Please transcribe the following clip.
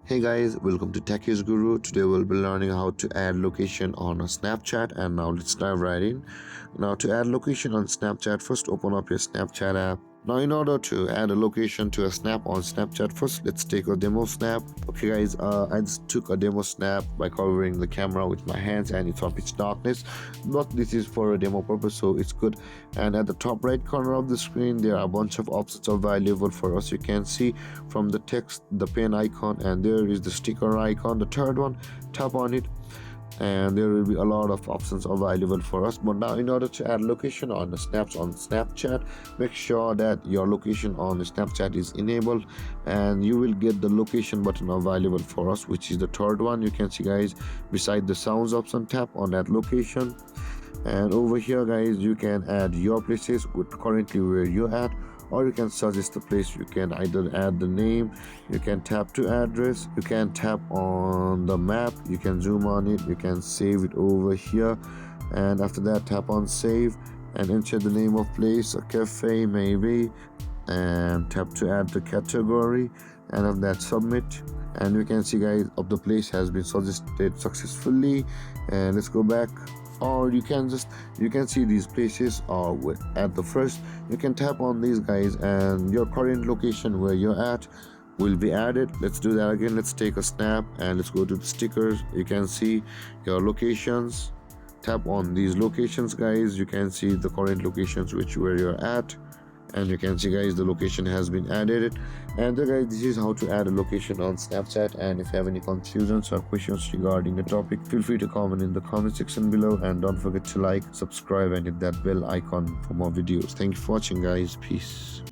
Hey guys, welcome to Techies Guru. Today we'll be learning how to add location on a Snapchat, and now let's dive right in. Now to add location on Snapchat, first open up your Snapchat app. Now in order to add a location to a snap on Snapchat, first let's take a demo snap. Okay guys, I just took a demo snap by covering the camera with my hands and it's on pitch darkness, but this is for a demo purpose, so it's good. And at the top right corner of the screen there are a bunch of options available for us. You can see from the text the pen icon, and there is the sticker icon, the third one. Tap on it and there will be a lot of options available for us. But now in order to add location on the snaps on Snapchat, make sure that your location on the Snapchat is enabled, and you will get the location button available for us, which is the third one. You can see guys, beside the sounds option, tap on that location, and over here guys you can add your places with currently where you're at, or you can suggest the place. You can either add the name, you can tap to address, you can tap on the map, you can zoom on it, you can save it over here, and after that tap on save and enter the name of place, a cafe maybe, and tap to add the category, and after that submit. And you can see guys of the place has been suggested successfully. And let's go back, or you can see these places are at the first. You can tap on these guys and your current location where you're at will be added. Let's do that again. Let's take a snap and let's go to the stickers. You can see your locations. Tap on these locations guys. You can see the current locations where you're at, and you can see guys the location has been added. And guys, this is how to add a location on Snapchat. And if you have any confusions or questions regarding the topic, feel free to comment in the comment section below, and don't forget to like, subscribe and hit that bell icon for more videos. Thank you for watching guys. Peace.